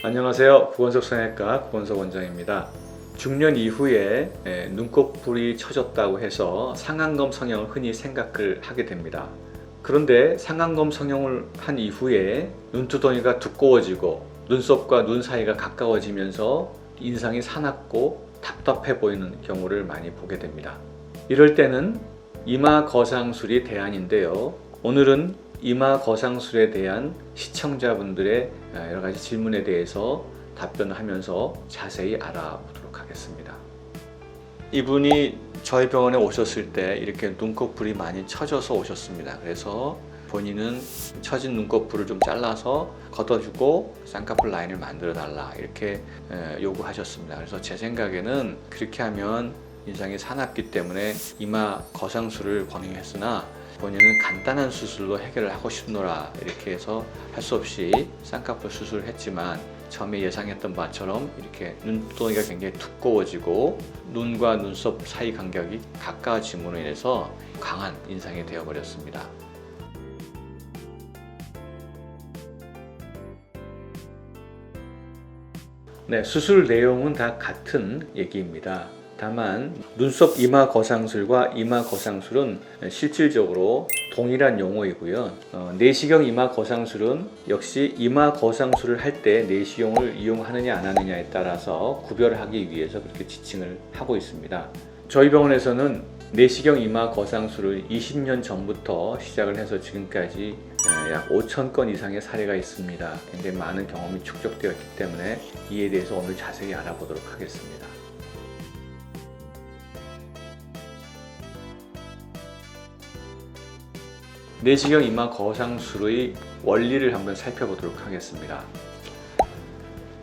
안녕하세요. 구건석 성형외과 구건석 원장입니다. 중년 이후에 눈꺼풀이 처졌다고 해서 상안검 성형을 흔히 생각을 하게 됩니다. 그런데 상안검 성형을 한 이후에 눈두덩이가 두꺼워지고 눈썹과 눈 사이가 가까워지면서 인상이 사납고 답답해 보이는 경우를 많이 보게 됩니다. 이럴 때는 이마 거상술이 대안인데요. 오늘은 이마 거상술에 대한 시청자분들의 여러 가지 질문에 대해서 답변을 하면서 자세히 알아보도록 하겠습니다. 이분이 저희 병원에 오셨을 때 이렇게 눈꺼풀이 많이 처져서 오셨습니다. 그래서 본인은 처진 눈꺼풀을 좀 잘라서 걷어주고 쌍꺼풀 라인을 만들어 달라 이렇게 요구하셨습니다. 그래서 제 생각에는 그렇게 하면 인상이 사납기 때문에 이마 거상술을 권유했으나 본인은 간단한 수술로 해결을 하고 싶노라 이렇게 해서 할 수 없이 쌍꺼풀 수술을 했지만 처음에 예상했던 바처럼 이렇게 눈두덩이가 굉장히 두꺼워지고 눈과 눈썹 사이 간격이 가까워짐으로 인해서 강한 인상이 되어버렸습니다. 네, 수술 내용은 다 같은 얘기입니다. 다만 눈썹 이마 거상술과 이마 거상술은 실질적으로 동일한 용어이고요. 내시경 이마 거상술은 역시 이마 거상술을 할 때 내시경을 이용하느냐 안 하느냐에 따라서 구별하기 위해서 그렇게 지칭을 하고 있습니다. 저희 병원에서는 내시경 이마 거상술을 20년 전부터 시작을 해서 지금까지 약 5,000건 이상의 사례가 있습니다. 굉장히 많은 경험이 축적되었기 때문에 이에 대해서 오늘 자세히 알아보도록 하겠습니다. 내시경 이마 거상술의 원리를 한번 살펴보도록 하겠습니다.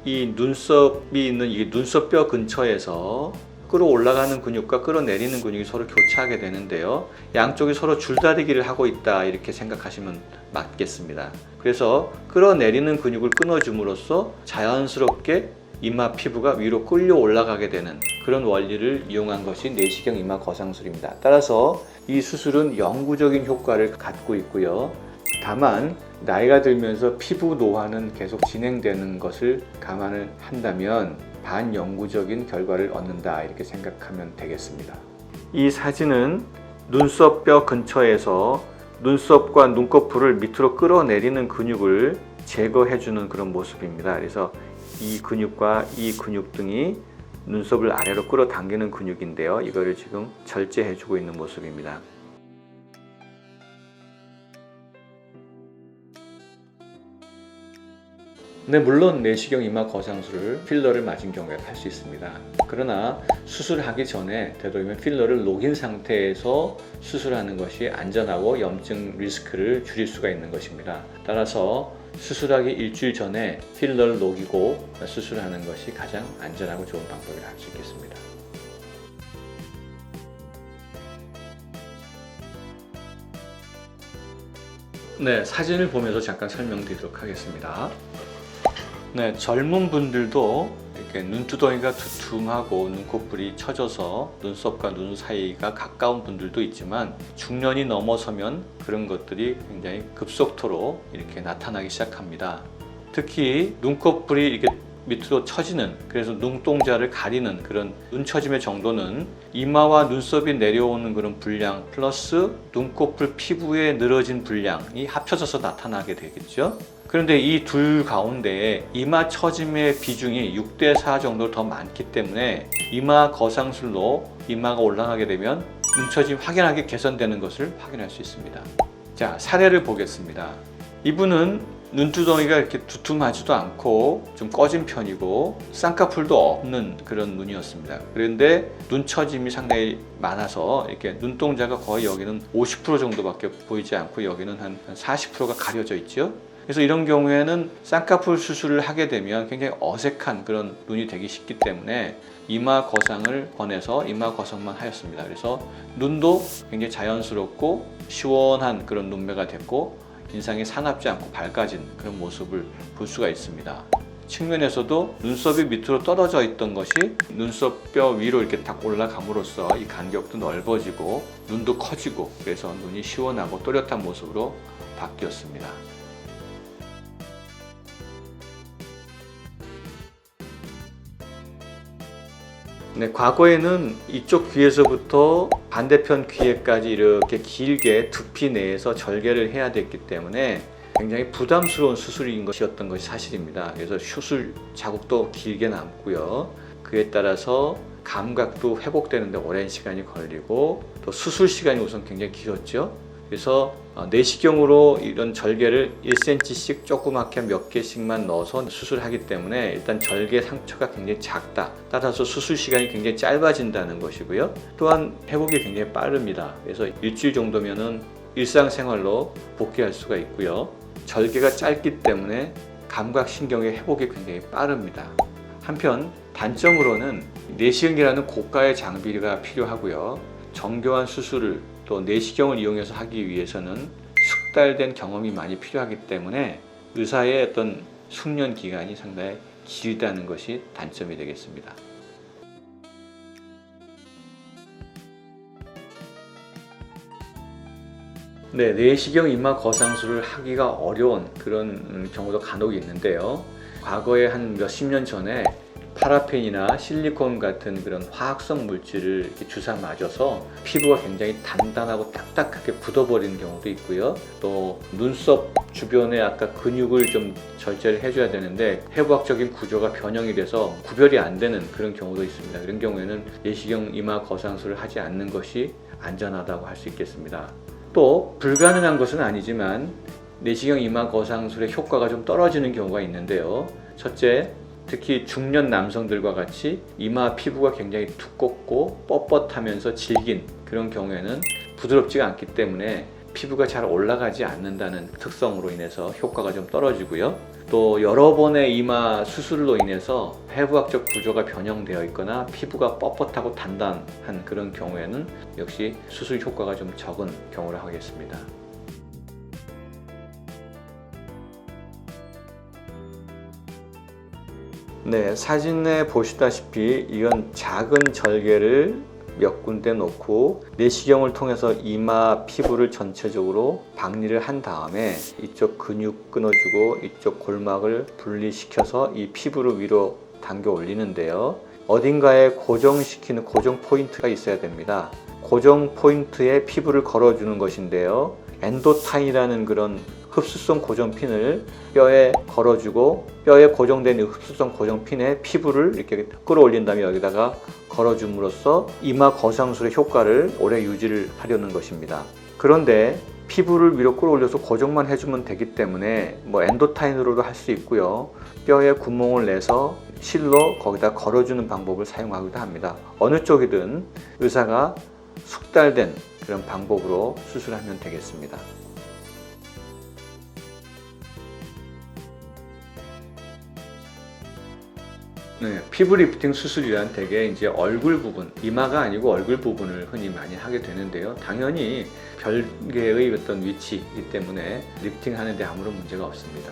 이 눈썹이 있는 이 눈썹뼈 근처에서 끌어올라가는 근육과 끌어내리는 근육이 서로 교차하게 되는데요. 양쪽이 서로 줄다리기를 하고 있다 이렇게 생각하시면 맞겠습니다. 그래서 끌어내리는 근육을 끊어줌으로써 자연스럽게 이마 피부가 위로 끌려 올라가게 되는 그런 원리를 이용한 것이 내시경 이마 거상술입니다. 따라서 이 수술은 영구적인 효과를 갖고 있고요. 다만 나이가 들면서 피부 노화는 계속 진행되는 것을 감안을 한다면 반영구적인 결과를 얻는다 이렇게 생각하면 되겠습니다. 이 사진은 눈썹뼈 근처에서 눈썹과 눈꺼풀을 밑으로 끌어내리는 근육을 제거해주는 그런 모습입니다. 그래서 이 근육과 이 근육 등이 눈썹을 아래로 끌어당기는 근육인데요. 이거를 지금 절제해주고 있는 모습입니다. 네, 물론 내시경 이마 거상술을 필러를 맞은 경우에 할 수 있습니다. 그러나 수술하기 전에 되도록이면 필러를 녹인 상태에서 수술하는 것이 안전하고 염증 리스크를 줄일 수가 있는 것입니다. 따라서 수술하기 일주일 전에 필러를 녹이고 수술하는 것이 가장 안전하고 좋은 방법이라 할 수 있겠습니다. 네, 사진을 보면서 잠깐 설명드리도록 하겠습니다. 네, 젊은 분들도 이렇게 눈두덩이가 두툼하고 눈꺼풀이 처져서 눈썹과 눈 사이가 가까운 분들도 있지만 중년이 넘어서면 그런 것들이 굉장히 급속도로 이렇게 나타나기 시작합니다. 특히 눈꺼풀이 이렇게 밑으로 처지는, 그래서 눈동자를 가리는 그런 눈처짐의 정도는 이마와 눈썹이 내려오는 그런 분량 플러스 눈꺼풀 피부에 늘어진 분량이 합쳐져서 나타나게 되겠죠. 그런데 이 둘 가운데 이마 처짐의 비중이 6대4 정도 더 많기 때문에 이마 거상술로 이마가 올라가게 되면 눈처짐이 확연하게 개선되는 것을 확인할 수 있습니다. 자, 사례를 보겠습니다. 이분은 눈두덩이가 이렇게 두툼하지도 않고 좀 꺼진 편이고 쌍꺼풀도 없는 그런 눈이었습니다. 그런데 눈처짐이 상당히 많아서 이렇게 눈동자가 거의 여기는 50% 정도밖에 보이지 않고 여기는 한 40%가 가려져 있죠. 그래서 이런 경우에는 쌍꺼풀 수술을 하게 되면 굉장히 어색한 그런 눈이 되기 쉽기 때문에 이마 거상을 권해서 이마 거상만 하였습니다. 그래서 눈도 굉장히 자연스럽고 시원한 그런 눈매가 됐고 인상이 사납지 않고 밝아진 그런 모습을 볼 수가 있습니다. 측면에서도 눈썹이 밑으로 떨어져 있던 것이 눈썹뼈 위로 이렇게 딱 올라감으로써 이 간격도 넓어지고 눈도 커지고 그래서 눈이 시원하고 또렷한 모습으로 바뀌었습니다. 네, 과거에는 이쪽 귀에서부터 반대편 귀에까지 이렇게 길게 두피 내에서 절개를 해야 됐기 때문에 굉장히 부담스러운 수술인 것이었던 것이 사실입니다. 그래서 수술 자국도 길게 남고요. 그에 따라서 감각도 회복되는데 오랜 시간이 걸리고 또 수술 시간이 우선 굉장히 길었죠. 그래서 내시경으로 이런 절개를 1cm씩 조그맣게 몇 개씩만 넣어서 수술하기 때문에 일단 절개 상처가 굉장히 작다. 따라서 수술 시간이 굉장히 짧아진다는 것이고요. 또한 회복이 굉장히 빠릅니다. 그래서 일주일 정도면은 일상생활로 복귀할 수가 있고요. 절개가 짧기 때문에 감각신경의 회복이 굉장히 빠릅니다. 한편 단점으로는 내시경이라는 고가의 장비가 필요하고요. 정교한 수술을 또 내시경을 이용해서 하기 위해서는 숙달된 경험이 많이 필요하기 때문에 의사의 어떤 숙련 기간이 상당히 길다는 것이 단점이 되겠습니다. 네, 내시경 이마 거상술을 하기가 어려운 그런 경우도 간혹 있는데요. 과거에 한 몇십 년 전에 파라펜이나 실리콘 같은 그런 화학성 물질을 이렇게 주사 맞아서 피부가 굉장히 단단하고 딱딱하게 굳어버리는 경우도 있고요. 또 눈썹 주변에 아까 근육을 좀 절제를 해줘야 되는데 해부학적인 구조가 변형이 돼서 구별이 안 되는 그런 경우도 있습니다. 그런 경우에는 내시경 이마 거상술을 하지 않는 것이 안전하다고 할 수 있겠습니다. 또 불가능한 것은 아니지만 내시경 이마 거상술의 효과가 좀 떨어지는 경우가 있는데요. 첫째, 특히 중년 남성들과 같이 이마 피부가 굉장히 두껍고 뻣뻣하면서 질긴 그런 경우에는 부드럽지가 않기 때문에 피부가 잘 올라가지 않는다는 특성으로 인해서 효과가 좀 떨어지고요. 또 여러 번의 이마 수술로 인해서 해부학적 구조가 변형되어 있거나 피부가 뻣뻣하고 단단한 그런 경우에는 역시 수술 효과가 좀 적은 경우를 하겠습니다. 네, 사진에 보시다시피 이건 작은 절개를 몇 군데 놓고 내시경을 통해서 이마 피부를 전체적으로 박리를 한 다음에 이쪽 근육 끊어주고 이쪽 골막을 분리시켜서 이 피부를 위로 당겨 올리는데요. 어딘가에 고정시키는 고정 포인트가 있어야 됩니다. 고정 포인트에 피부를 걸어주는 것인데요. 엔도타인이라는 그런 흡수성 고정핀을 뼈에 걸어주고 뼈에 고정된 흡수성 고정핀에 피부를 이렇게 끌어올린 다음에 여기다가 걸어줌으로써 이마 거상술의 효과를 오래 유지를 하려는 것입니다. 그런데 피부를 위로 끌어올려서 고정만 해주면 되기 때문에 엔도타인으로도 할 수 있고요. 뼈에 구멍을 내서 실로 거기다 걸어주는 방법을 사용하기도 합니다. 어느 쪽이든 의사가 숙달된 그런 방법으로 수술하면 되겠습니다. 네, 피부 리프팅 수술이란 대개 이제 얼굴 부분, 이마가 아니고 얼굴 부분을 흔히 많이 하게 되는데요. 당연히 별개의 어떤 위치이기 때문에 리프팅 하는데 아무런 문제가 없습니다.